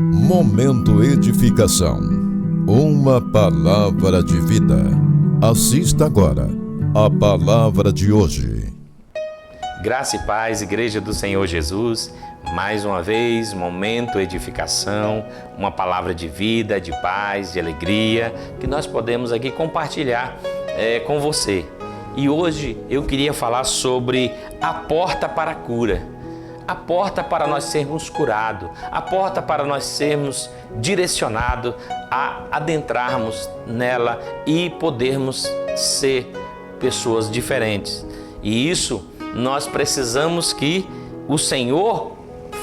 Momento Edificação. Uma palavra de vida. Assista agora a palavra de hoje. Graça e paz, Igreja do Senhor Jesus. Mais uma vez, Momento Edificação, uma palavra de vida, de paz, de alegria, que nós podemos aqui compartilhar com você. E hoje eu queria falar sobre a porta para a cura. A porta para nós sermos curados, a porta para nós sermos direcionados a adentrarmos nela e podermos ser pessoas diferentes. E isso nós precisamos que o Senhor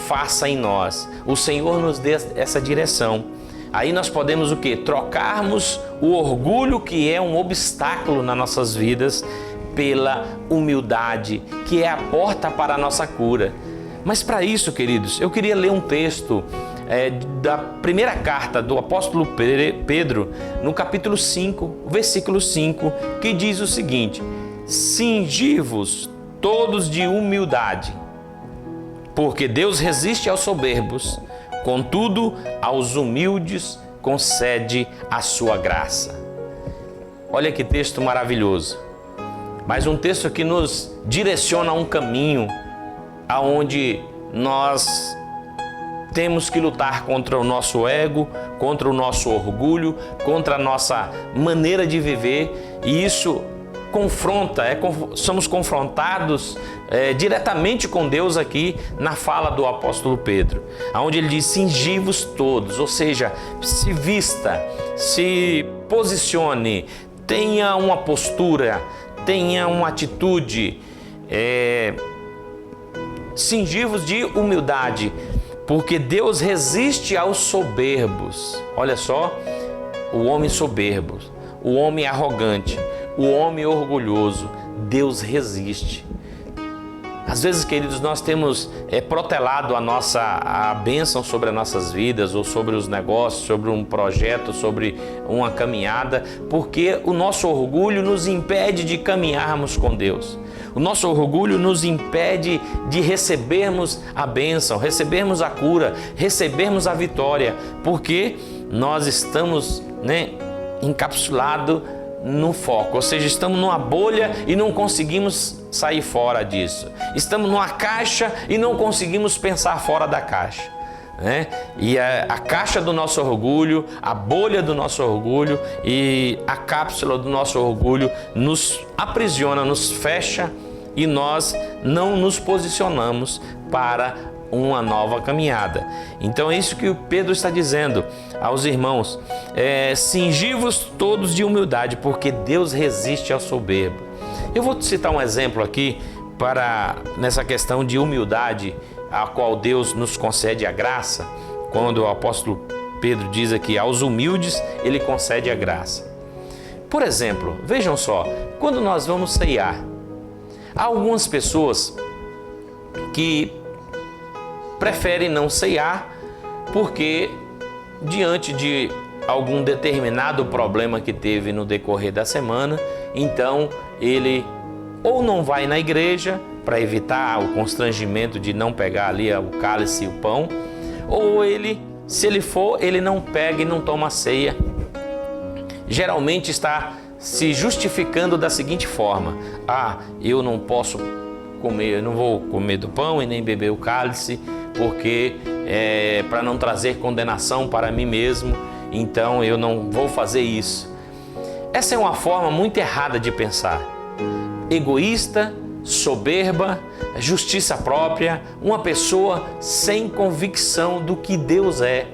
faça em nós, o Senhor nos dê essa direção. Aí nós podemos o quê? Trocarmos o orgulho, que é um obstáculo nas nossas vidas, pela humildade, que é a porta para a nossa cura. Mas para isso, queridos, eu queria ler um texto da primeira carta do apóstolo Pedro, no capítulo 5, versículo 5, que diz o seguinte: cingi-vos todos de humildade, porque Deus resiste aos soberbos, contudo, aos humildes concede a sua graça. Olha que texto maravilhoso. Mas um texto que nos direciona a um caminho aonde nós temos que lutar contra o nosso ego, contra o nosso orgulho, contra a nossa maneira de viver, e isso confronta, somos confrontados diretamente com Deus aqui na fala do apóstolo Pedro, onde ele diz: cingi-vos todos, ou seja, se vista, se posicione, tenha uma postura, tenha uma atitude, cingi-vos de humildade, porque Deus resiste aos soberbos. Olha só, o homem soberbo, o homem arrogante, o homem orgulhoso, Deus resiste. Às vezes, queridos, nós temos protelado a bênção sobre as nossas vidas, ou sobre os negócios, sobre um projeto, sobre uma caminhada, porque o nosso orgulho nos impede de caminharmos com Deus. O nosso orgulho nos impede de recebermos a bênção, recebermos a cura, recebermos a vitória, porque nós estamos encapsulados no foco, ou seja, estamos numa bolha e não conseguimos sair fora disso. Estamos numa caixa e não conseguimos pensar fora da caixa. E a caixa do nosso orgulho, a bolha do nosso orgulho e a cápsula do nosso orgulho nos aprisiona, nos fecha, e nós não nos posicionamos para uma nova caminhada. Então é isso que o Pedro está dizendo aos irmãos: cingi-vos todos de humildade, porque Deus resiste ao soberbo. Eu vou citar um exemplo aqui nessa questão de humildade, a qual Deus nos concede a graça, quando o apóstolo Pedro diz aqui: aos humildes ele concede a graça. Por exemplo, vejam só, quando nós vamos ceiar, há algumas pessoas que preferem não ceiar porque, diante de algum determinado problema que teve no decorrer da semana, então ele ou não vai na igreja para evitar o constrangimento de não pegar ali o cálice e o pão, ou se ele for, ele não pega e não toma ceia. Geralmente está se justificando da seguinte forma: eu não posso comer, eu não vou comer do pão e nem beber o cálice, porque para não trazer condenação para mim mesmo, então eu não vou fazer isso. Essa é uma forma muito errada de pensar, egoísta, soberba, justiça própria, uma pessoa sem convicção do que Deus é,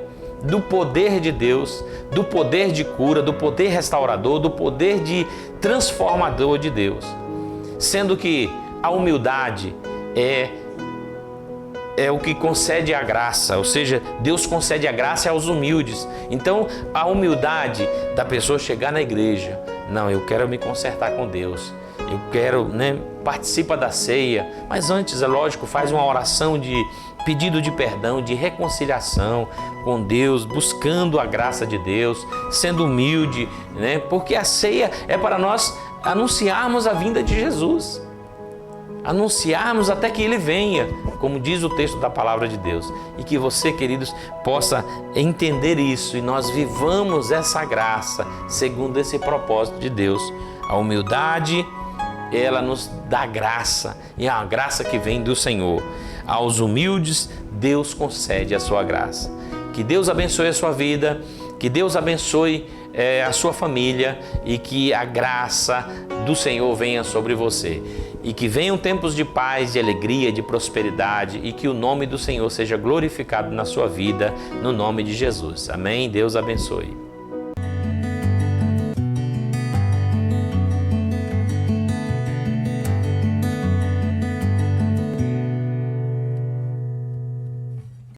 do poder de Deus, do poder de cura, do poder restaurador, do poder de transformador de Deus. Sendo que a humildade é o que concede a graça, ou seja, Deus concede a graça aos humildes. Então, a humildade da pessoa chegar na igreja: não, eu quero me consertar com Deus, eu quero, participa da ceia, mas antes, é lógico, faz uma oração de pedido de perdão, de reconciliação com Deus, buscando a graça de Deus, sendo humilde, porque a ceia é para nós anunciarmos a vinda de Jesus, anunciarmos até que Ele venha, como diz o texto da palavra de Deus. E que você, queridos, possa entender isso e nós vivamos essa graça segundo esse propósito de Deus. A humildade, ela nos dá graça, e é uma graça que vem do Senhor. Aos humildes, Deus concede a sua graça. Que Deus abençoe a sua vida, que Deus abençoe a sua família e que a graça do Senhor venha sobre você. E que venham tempos de paz, de alegria, de prosperidade e que o nome do Senhor seja glorificado na sua vida, no nome de Jesus. Amém? Deus abençoe.